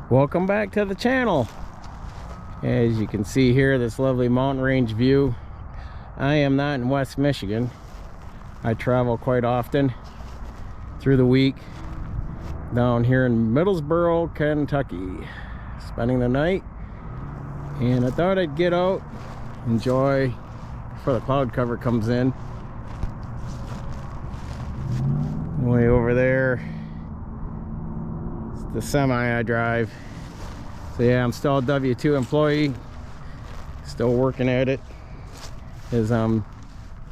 Welcome back to the channel. As you can see here, this lovely mountain range view. I am not in West Michigan. I travel quite often through the week down here in Middlesboro, Kentucky, spending the night. And I thought I'd get out, enjoy before the cloud cover comes in. Way over there, the semi I drive. So yeah, I'm still a W-2 employee, still working at it, as I'm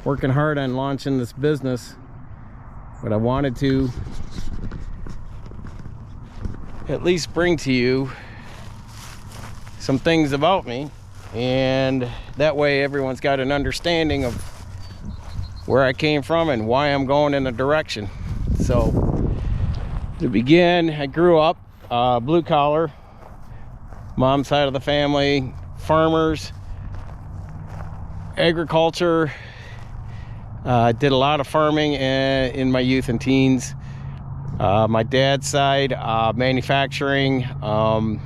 working hard on launching this business. But I wanted to at least bring to you some things about me, and that way everyone's got an understanding of where I came from and why I'm going in a direction. So to begin, I grew up blue collar, mom's side of the family, farmers, agriculture. Did a lot of farming in my youth and teens. My dad's side, manufacturing, a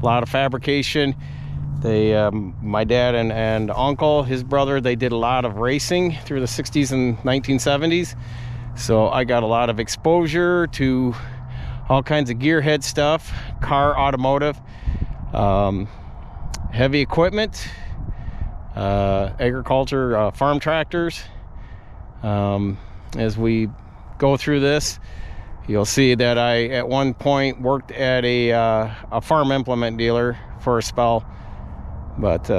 lot of fabrication. My dad and uncle, his brother, they did a lot of racing through the 60s and 1970s. So I got a lot of exposure to all kinds of gearhead stuff, car, automotive, heavy equipment, agriculture, farm tractors. As we go through this, you'll see that I at one point worked at a farm implement dealer for a spell. But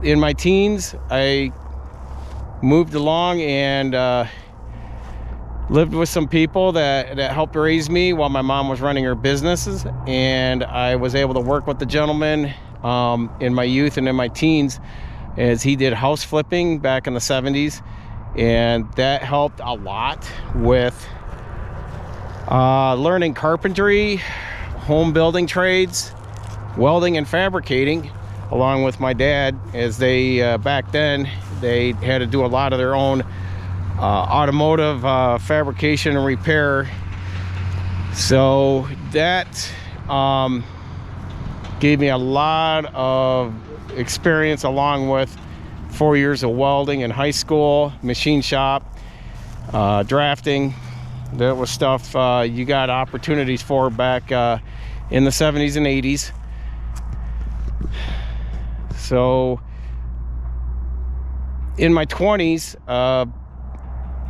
in my teens, I moved along and lived with some people that helped raise me while my mom was running her businesses, and I was able to work with the gentleman in my youth and in my teens, as he did house flipping back in the 70s, and that helped a lot with learning carpentry, home building trades, welding and fabricating, along with my dad, as they back then they had to do a lot of their own automotive fabrication and repair. So that gave me a lot of experience, along with 4 years of welding in high school, machine shop, drafting. That was stuff you got opportunities for back in the 70s and 80s. So in my 20s,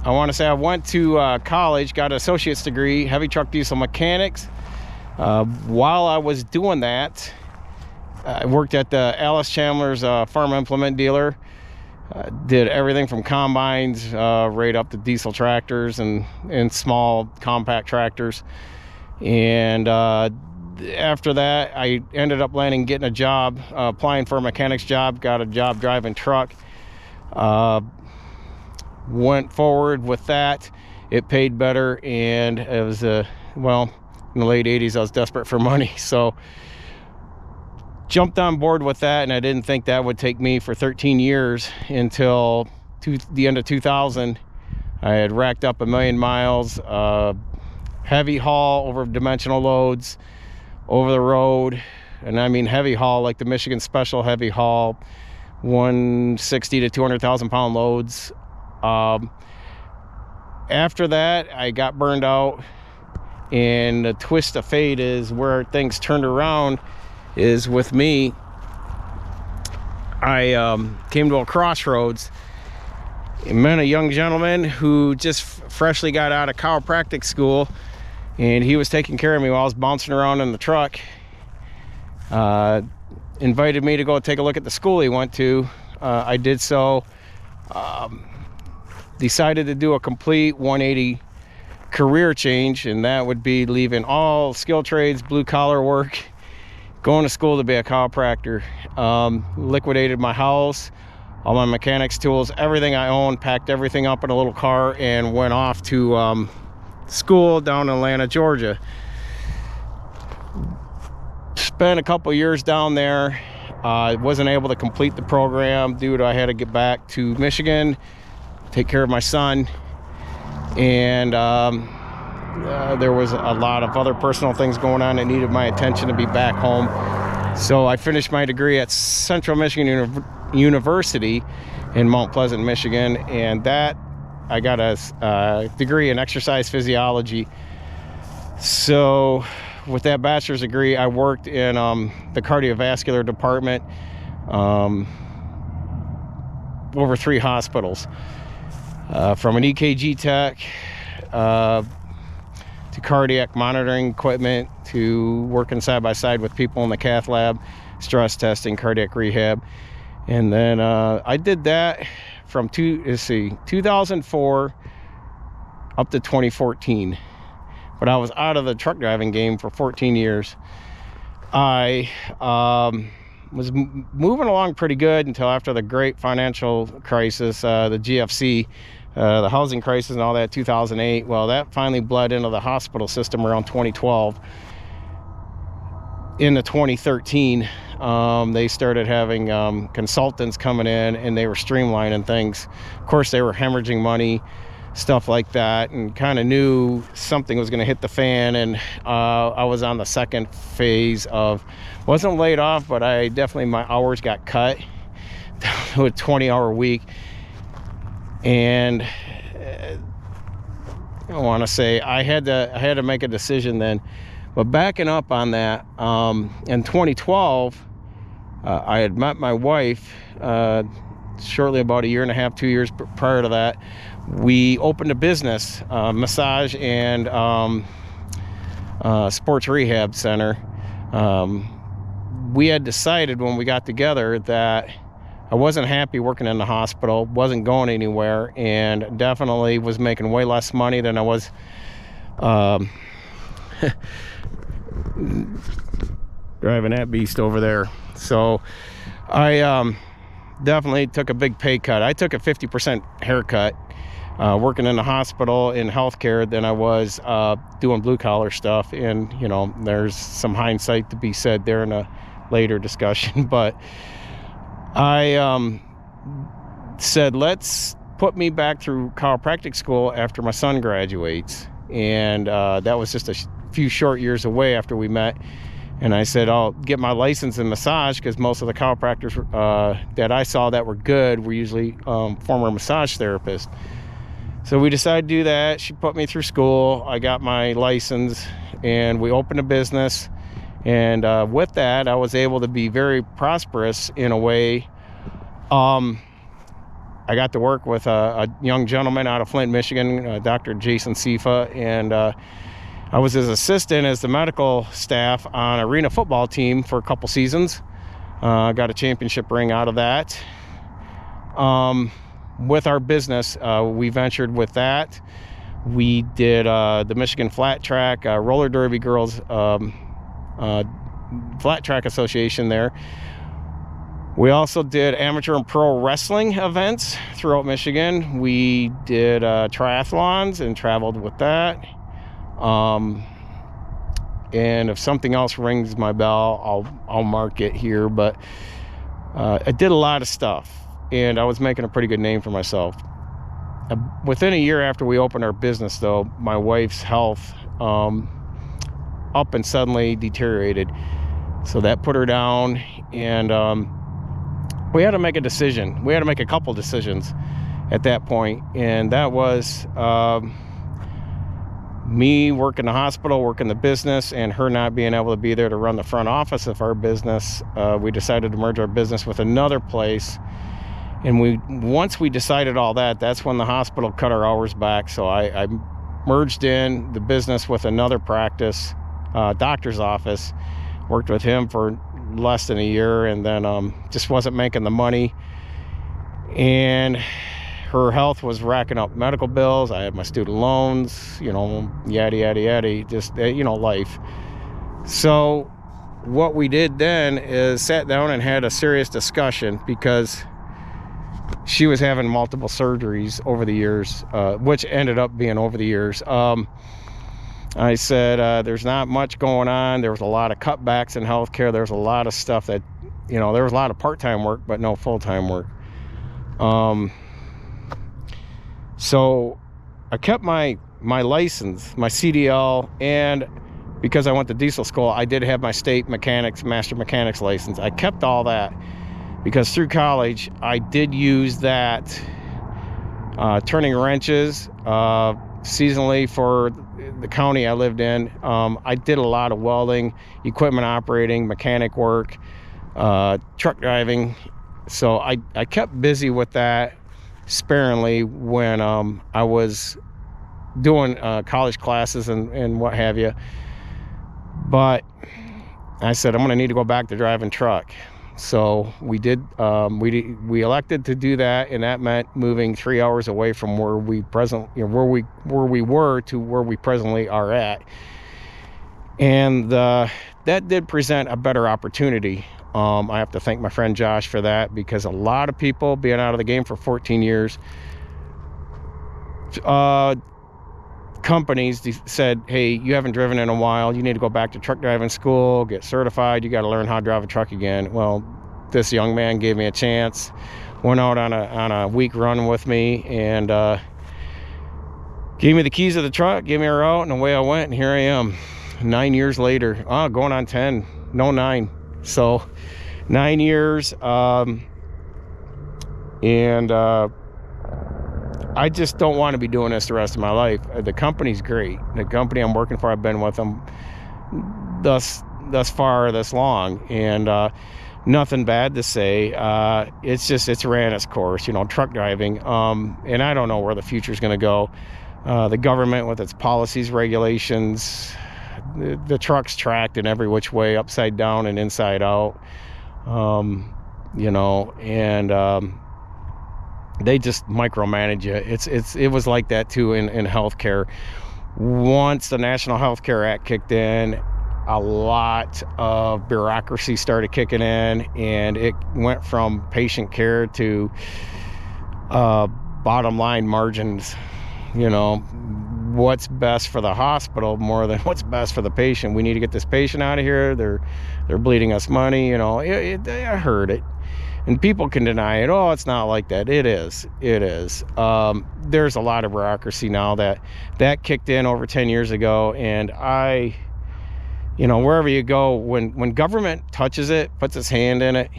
I want to say I went to college, got an associate's degree, heavy truck diesel mechanics. While I was doing that, I worked at the Alice Chandler's farm implement dealer. Did everything from combines right up to diesel tractors and small compact tractors. And after that, I ended up getting a job, applying for a mechanic's job, got a job driving truck. Went forward with that. It paid better, and it was well, in the late 80s I was desperate for money, so jumped on board with that. And I didn't think that would take me for 13 years until the end of 2000. I had racked up 1 million miles, heavy haul over dimensional loads, over the road. And I mean heavy haul, like the Michigan Special heavy haul, 160 to 200,000 pound loads. After that, I got burned out, and the twist of fate is where things turned around is with me. I came to a crossroads and met a young gentleman who just freshly got out of chiropractic school, and he was taking care of me while I was bouncing around in the truck. Invited me to go take a look at the school he went to. I did so. Decided to do a complete 180 career change, and that would be leaving all skill trades, blue collar work, going to school to be a chiropractor. Liquidated my house, all my mechanics tools, everything I owned, packed everything up in a little car, and went off to school down in Atlanta, Georgia. Spent a couple years down there. I wasn't able to complete the program due to I had to get back to Michigan, take care of my son, and there was a lot of other personal things going on that needed my attention to be back home. So I finished my degree at Central Michigan University in Mount Pleasant, Michigan, and that I got a degree in exercise physiology. So with that bachelor's degree, I worked in the cardiovascular department, over 3 hospitals, from an EKG tech to cardiac monitoring equipment, to working side by side with people in the cath lab, stress testing, cardiac rehab. And then I did that from 2004 up to 2014. But I was out of the truck driving game for 14 years. I was moving along pretty good until after the great financial crisis, the GFC, the housing crisis and all that, 2008. Well, that finally bled into the hospital system around 2012. Into 2013, they started having consultants coming in, and they were streamlining things. Of course, they were hemorrhaging money, stuff like that, and kind of knew something was going to hit the fan. And I was on the second phase of, wasn't laid off, but I definitely, my hours got cut to a 20-hour week. And I want to say I had to make a decision then. But backing up on that, in 2012, I had met my wife shortly, about 1.5 years, 2 years prior to that. We opened a business, massage and sports rehab center. We had decided when we got together that I wasn't happy working in the hospital, wasn't going anywhere, and definitely was making way less money than I was driving that beast over there. So I definitely took a big pay cut. I took a 50% haircut working in the hospital in healthcare than I was doing blue collar stuff. And you know, there's some hindsight to be said there in a later discussion, but I said, let's put me back through chiropractic school after my son graduates. And that was just a few short years away after we met. And I said, I'll get my license in massage, because most of the chiropractors that I saw that were good were usually former massage therapists. So we decided to do that. She put me through school. I got my license, and we opened a business. And with that, I was able to be very prosperous in a way. I got to work with a young gentleman out of Flint, Michigan, Dr. Jason Sifa, and I was his assistant as the medical staff on arena football team for a couple seasons. Got a championship ring out of that. With our business, we ventured with that. We did the Michigan Flat Track Roller Derby Girls Flat Track Association there. We also did amateur and pro wrestling events throughout Michigan. We did triathlons and traveled with that. And if something else rings my bell, I'll mark it here. But I did a lot of stuff, and I was making a pretty good name for myself. Within a year after we opened our business, though, my wife's health up and suddenly deteriorated. So that put her down, and we had to make a decision. We had to make a couple decisions at that point, and that was me working the hospital, working the business, and her not being able to be there to run the front office of our business. We decided to merge our business with another place, and once we decided all that, that's when the hospital cut our hours back. So I merged in the business with another practice, doctor's office, worked with him for less than a year, and then just wasn't making the money, and her health was racking up medical bills. I had my student loans, you know, yada yada yada, just you know, life. So what we did then is sat down and had a serious discussion, because she was having multiple surgeries over the years, which ended up being over the years. I said, there's not much going on. There was a lot of cutbacks in healthcare. There's a lot of stuff that, you know, there was a lot of part-time work, but no full-time work. So I kept my my license, my CDL, and because I went to diesel school, I did have my state mechanics, master mechanics license. I kept all that because through college, I did use that turning wrenches seasonally for the county I lived in. I did a lot of welding, equipment operating, mechanic work, truck driving. So I kept busy with that sparingly when I was doing college classes and what have you. But I said, I'm going to need to go back to driving truck. So we did. We elected to do that, and that meant moving 3 hours away from where we where we were to where we presently are at. And that did present a better opportunity. I have to thank my friend Josh for that, because a lot of people, being out of the game for 14 years, companies said, hey, you haven't driven in a while, you need to go back to truck driving school, get certified, you got to learn how to drive a truck again. Well, this young man gave me a chance, went out on a week run with me, and gave me the keys of the truck, gave me a route, and away I went, and here I am 9 years later. Going on 10, no 9. So 9 years, and I just don't want to be doing this the rest of my life. The company's great. The company I'm working for, I've been with them thus far, this long, and nothing bad to say. It's ran its course, truck driving. And I don't know where the future is going to go. The government with its policies, regulations, the truck's tracked in every which way, upside down and inside out. They just micromanage you. It was like that too in healthcare. Once the National Healthcare Act kicked in, a lot of bureaucracy started kicking in, and it went from patient care to bottom line margins. What's best for the hospital more than what's best for the patient. We need to get this patient out of here. They're bleeding us money. I heard it. And people can deny it. Oh, it's not like that. It is. There's a lot of bureaucracy now that kicked in over 10 years ago. And wherever you go, when government touches it, puts its hand in it,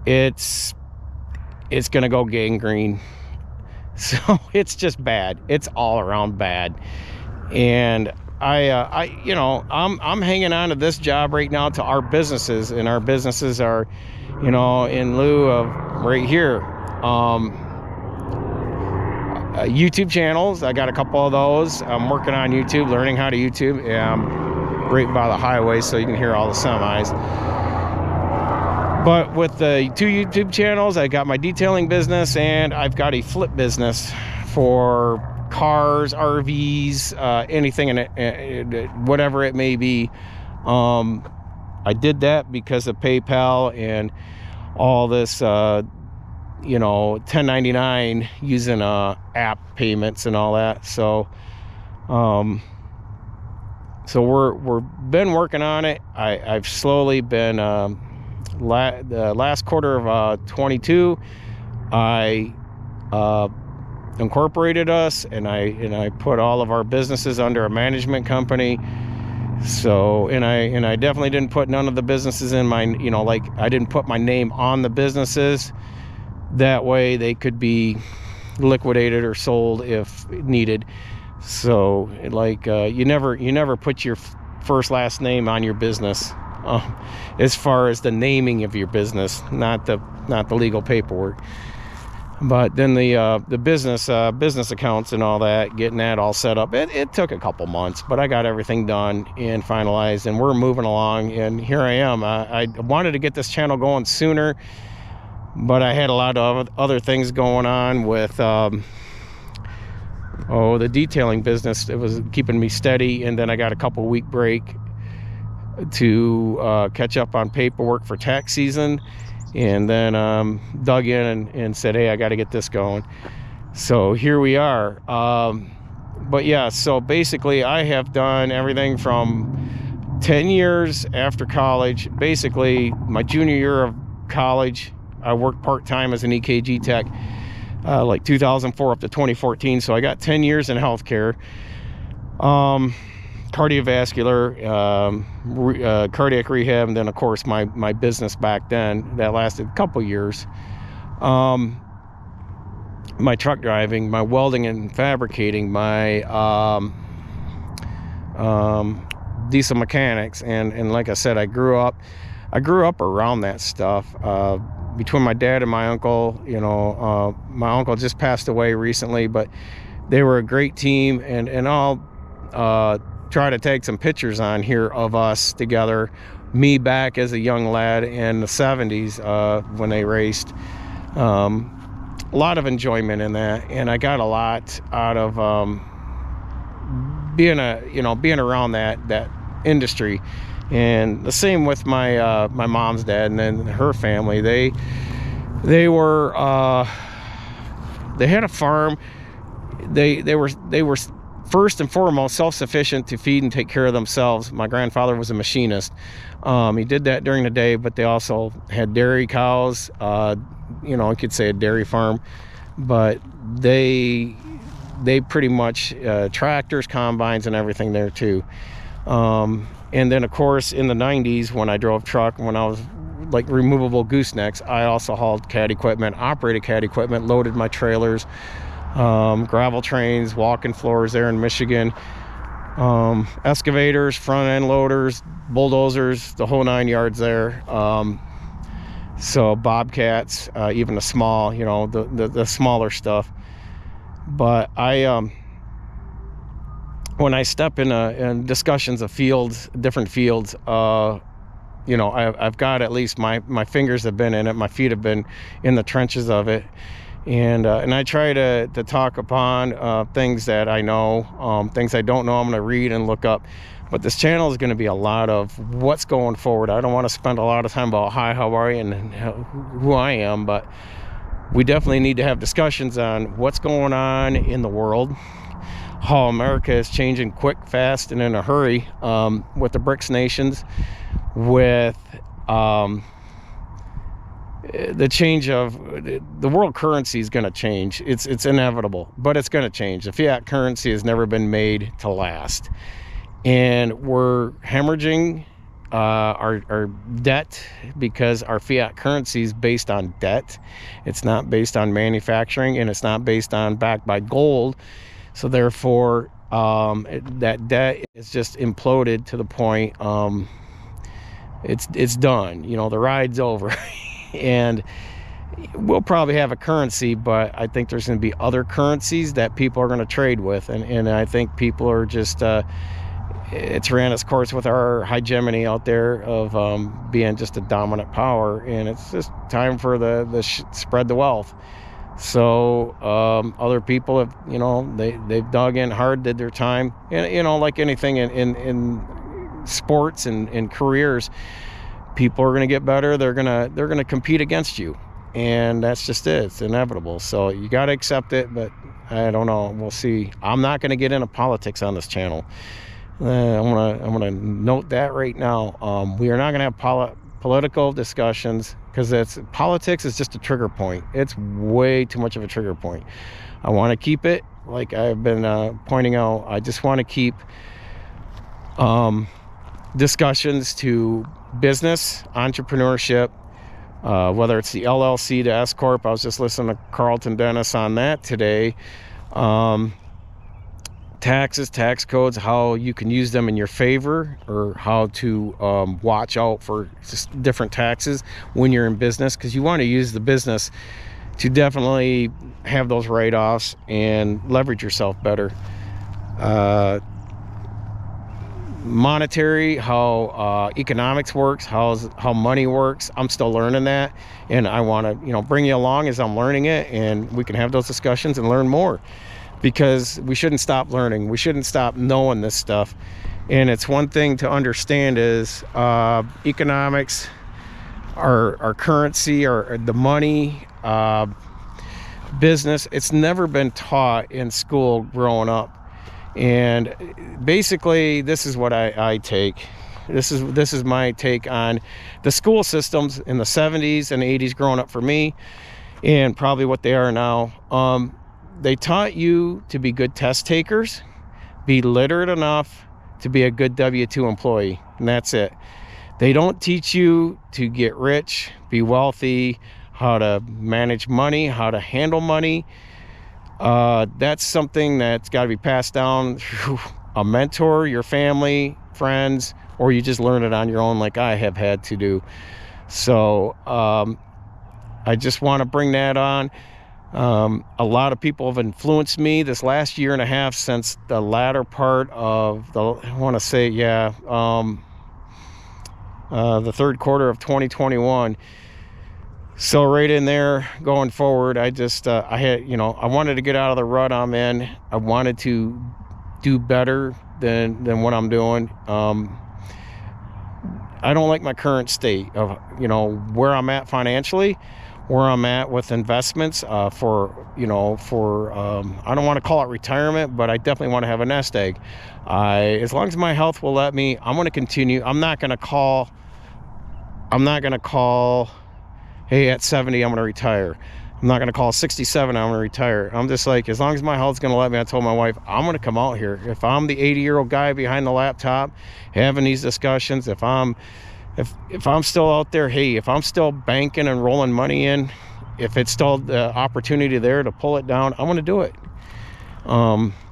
it's going to go gangrene. So it's just bad. It's all around bad. And I'm hanging on to this job right now to our businesses, and our businesses are, in lieu of right here, YouTube channels. I got a couple of those. I'm working on YouTube, learning how to YouTube. Yeah, I'm right by the highway, so you can hear all the semis. But with the 2 YouTube channels, I got my detailing business, and I've got a flip business for cars, RVs, anything in it, whatever it may be. I did that because of PayPal and all this, 1099 using app payments and all that. So we're been working on it. I've slowly been the last quarter of 22, I incorporated us, and I put all of our businesses under a management company. So and I definitely didn't put none of the businesses in my, I didn't put my name on the businesses. That way they could be liquidated or sold if needed. So you never put your first last name on your business, as far as the naming of your business, not the legal paperwork. But then the business accounts and all that, getting that all set up, it took a couple months, but I got everything done and finalized, and we're moving along. And here I am. I wanted to get this channel going sooner, but I had a lot of other things going on with the detailing business. It was keeping me steady, and then I got a couple week break to catch up on paperwork for tax season. And then dug in and said, hey, I got to get this going. So here we are. But yeah, so basically I have done everything from 10 years after college. Basically my junior year of college, I worked part-time as an EKG tech. like 2004 up to 2014. So I got 10 years in healthcare, cardiovascular, cardiac rehab, and then of course my business back then that lasted a couple years. My truck driving, my welding and fabricating, my diesel mechanics, and like I said, I grew up around that stuff. Between my dad and my uncle, you know, my uncle just passed away recently, but they were a great team, and I'll try to take some pictures on here of us together, me back as a young lad in the 70s when they raced. A lot of enjoyment in that, and I got a lot out of being around that industry. And the same with my my mom's dad and then her family. They had a farm. They were first and foremost self-sufficient to feed and take care of themselves. My grandfather was a machinist. He did that during the day, but they also had dairy cows. You know, I could say a dairy farm, but they pretty much tractors, combines, and everything there too. And then of course in the 90s when I drove truck, when I was like removable goosenecks, I also hauled cat equipment, operated cat equipment, loaded my trailers, gravel trains, walking floors there in Michigan, excavators, front end loaders, bulldozers, the whole 9 yards there. So bobcats, even the small, you know, the smaller stuff. But when I step in discussions of fields, different fields, you know, I've got at least my fingers have been in it, my feet have been in the trenches of it, and I try to talk upon things that I know, things I don't know. I'm going to read and look up. But this channel is going to be a lot of what's going forward. I don't want to spend a lot of time about hi, how are you, and who I am, but we definitely need to have discussions on what's going on in the world, how America is changing quick, fast, and in a hurry, with the BRICS nations, with the change of the world currency is going to change. It's inevitable, but it's going to change. The fiat currency has never been made to last. And we're hemorrhaging our debt because our fiat currency is based on debt. It's not based on manufacturing, and it's not backed by gold. So therefore, that debt is just imploded to the point it's done. You know, the ride's over. And we'll probably have a currency, but I think there's going to be other currencies that people are going to trade with, and I think people are just it's ran its course with our hegemony out there of being just a dominant power, and it's just time for the spread the wealth. So other people have, you know, they've dug in hard, did their time, and you know, like anything in sports and in careers, people are going to get better. They're gonna compete against you, and that's just it. It's inevitable. So you got to accept it. But I don't know. We'll see. I'm not going to get into politics on this channel. I'm gonna note that right now. We are not gonna have political discussions, because politics is just a trigger point. It's way too much of a trigger point. I want to keep it, like I've been pointing out, I just want to keep discussions to business, entrepreneurship, whether it's the LLC to S-corp. I was just listening to Carlton Dennis on that today. Taxes, tax codes, how you can use them in your favor, or how to watch out for just different taxes when you're in business, because you want to use the business to definitely have those write-offs and leverage yourself better. Monetary, how economics works, how money works. I'm still learning that, and I want to, you know, bring you along as I'm learning it, and we can have those discussions and learn more. Because we shouldn't stop learning. We shouldn't stop knowing this stuff. And it's one thing to understand is economics, our currency, or the money, business. It's never been taught in school growing up. And basically, this is what I take. This is my take on the school systems in the 70s and 80s growing up for me. and probably what they are now. They taught you to be good test takers, be literate enough to be a good W-2 employee, and that's it. They don't teach you to get rich, be wealthy, how to manage money, how to handle money. That's something that's got to be passed down through a mentor, your family, friends, or you just learn it on your own like I have had to do. So I just want to bring that on. A lot of people have influenced me this last year and a half since the latter part of the, I want to say, yeah, the third quarter of 2021. So right in there going forward, I just, I had, you know, I wanted to get out of the rut I'm in. I wanted to do better than what I'm doing. I don't like my current state of, you know, where I'm at financially, where I'm at with investments, for, you know, for, I don't want to call it retirement, but I definitely want to have a nest egg. As long as my health will let me, I'm going to continue. I'm not going to call, hey, at 70, I'm going to retire. I'm not going to call 67, I'm going to retire. I'm just like, as long as my health's going to let me, I told my wife, I'm going to come out here. If I'm the 80-year-old guy behind the laptop having these discussions, if I'm still out there, hey, if I'm still banking and rolling money in, if it's still the opportunity there to pull it down, I'm going to do it.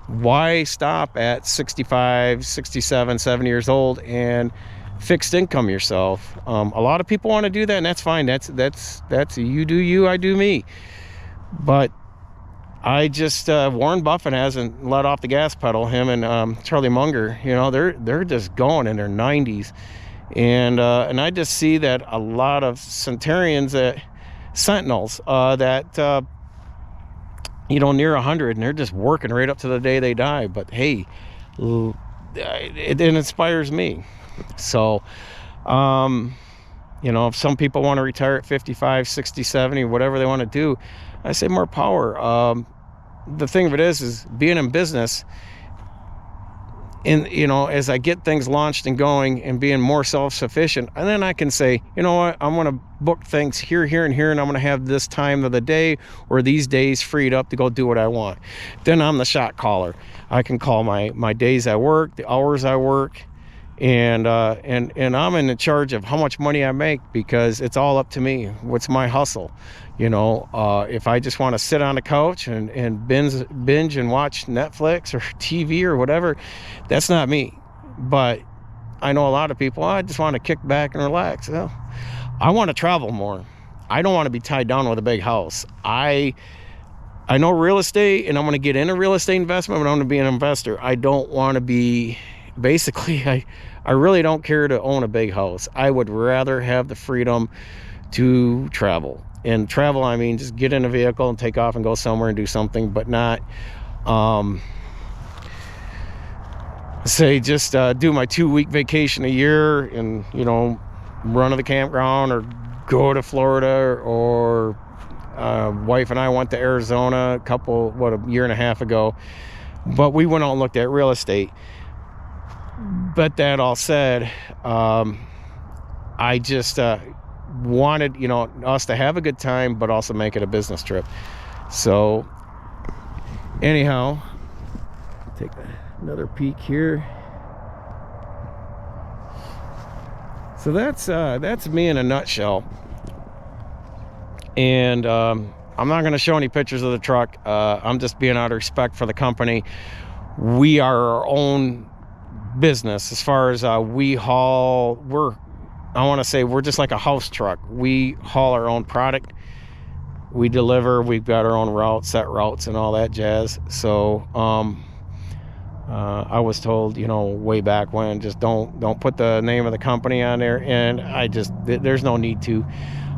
Why stop at 65, 67, 70 years old and fixed income yourself? A lot of people want to do that, and that's fine. That's you do you, I do me. But I just, Warren Buffett hasn't let off the gas pedal. Him and Charlie Munger, you know, they're just going in their 90s, and I just see that a lot of centenarians, sentinels, that you know, near 100, and they're just working right up to the day they die. But hey, it inspires me. So, you know, if some people want to retire at 55, 60, 70, whatever they want to do, I say more power. The thing of it is being in business, and, you know, as I get things launched and going and being more self-sufficient, and then I can say, you know what, I'm going to book things here, here, and here, and I'm going to have this time of the day or these days freed up to go do what I want. Then I'm the shot caller. I can call my days I work, the hours I work, and I'm in charge of how much money I make, because it's all up to me. What's my hustle? You know, if I just want to sit on the couch and binge and watch Netflix or TV or whatever, that's not me. But I know a lot of people, I just want to kick back and relax. Well, I want to travel more. I don't want to be tied down with a big house. I know real estate, and I'm going to get into real estate investment, but I'm going to be an investor. I don't want to be, basically, I really don't care to own a big house. I would rather have the freedom to travel. And travel, I mean, just get in a vehicle and take off and go somewhere and do something, but not, say, just do my 2-week vacation a year and, you know, run to the campground or go to Florida. Or wife and I went to Arizona a year and a half ago, but we went out and looked at real estate. But that all said, I just wanted, you know, us to have a good time, but also make it a business trip. So anyhow, take another peek here. So that's me in a nutshell. And I'm not going to show any pictures of the truck. I'm just being out of respect for the company. We are our own business as far as we haul. I want to say we're just like a house truck. We haul our own product, we deliver, we've got our own routes, set routes and all that jazz. So I was told, you know, way back when, just don't put the name of the company on there, and there's no need to.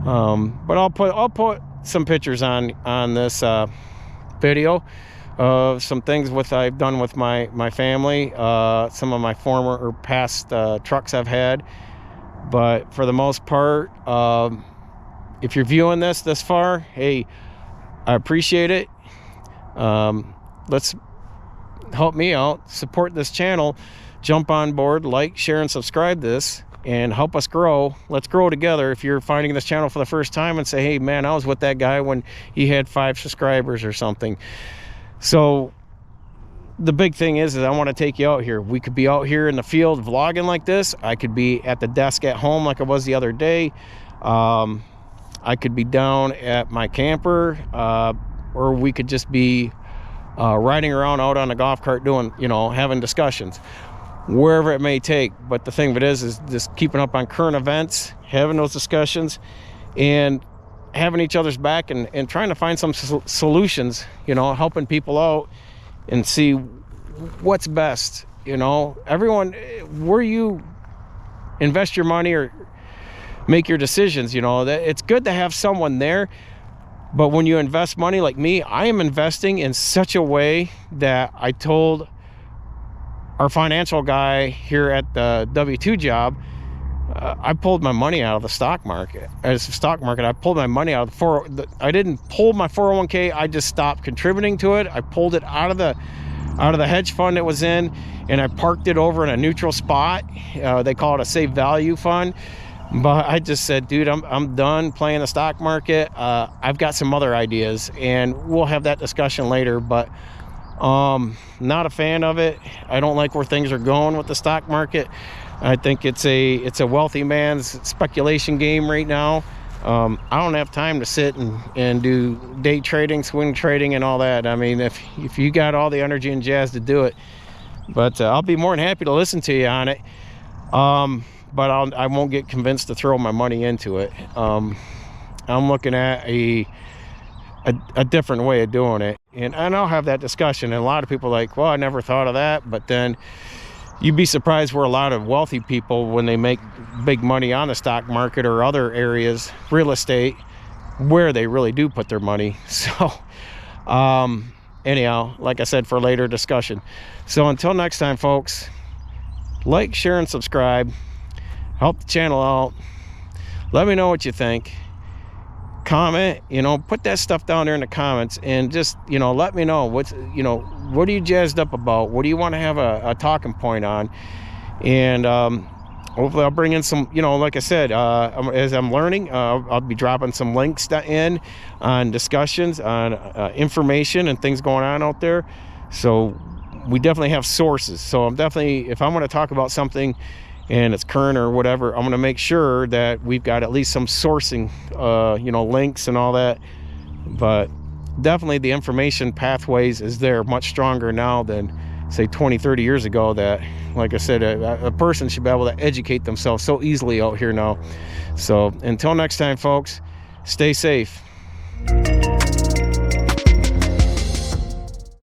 But I'll put some pictures on this video of some things I've done with my family, some of my former or past trucks I've had. But for the most part, if you're viewing this far, hey, I appreciate it. Let's help me out, support this channel, jump on board, like, share, and subscribe this. and help us grow. Let's grow together. If you're finding this channel for the first time, and say, hey man, I was with that guy when he had 5 subscribers or something. So the big thing is I want to take you out here. We could be out here in the field vlogging like this. I could be at the desk at home like I was the other day. I could be down at my camper, or we could just be riding around out on a golf cart doing, having discussions, wherever it may take. But the thing of it is just keeping up on current events, having those discussions, and having each other's back, and trying to find some solutions, helping people out and see what's best. Everyone, where you invest your money or make your decisions, that it's good to have someone there. But when you invest money like me, I am investing in such a way that I told our financial guy here at the W-2 job, I pulled my money out of the stock market. As the stock market, I pulled my money out of I didn't pull my 401k. I just stopped contributing to it. I pulled it out of the hedge fund it was in, and I parked it over in a neutral spot. They call it a safe value fund. But I just said, dude, I'm done playing the stock market. I've got some other ideas, and we'll have that discussion later. But not a fan of it. I don't like where things are going with the stock market. I think it's a wealthy man's speculation game right now. I don't have time to sit and do day trading, swing trading, and all that. I mean, if you got all the energy and jazz to do it, but I'll be more than happy to listen to you on it. But I won't get convinced to throw my money into it. I'm looking at a different way of doing it, and I'll have that discussion. And a lot of people are like, well, I never thought of that. But then you'd be surprised where a lot of wealthy people, when they make big money on the stock market or other areas, real estate, where they really do put their money. So anyhow, like I said, for later discussion. So until next time, folks, like, share, and subscribe. Help the channel out. Let me know what you think. Comment, put that stuff down there in the comments, and just, let me know what are you jazzed up about? What do you want to have a talking point on? And hopefully I'll bring in some, like I said, as I'm learning, I'll be dropping some links in on discussions, on information and things going on out there. So we definitely have sources. So I'm definitely, if I'm going to talk about something and it's current or whatever, I'm going to make sure that we've got at least some sourcing, links and all that. But definitely the information pathways is there much stronger now than, say, 20-30 years ago. That, like I said, a person should be able to educate themselves so easily out here now. So until next time, folks, stay safe.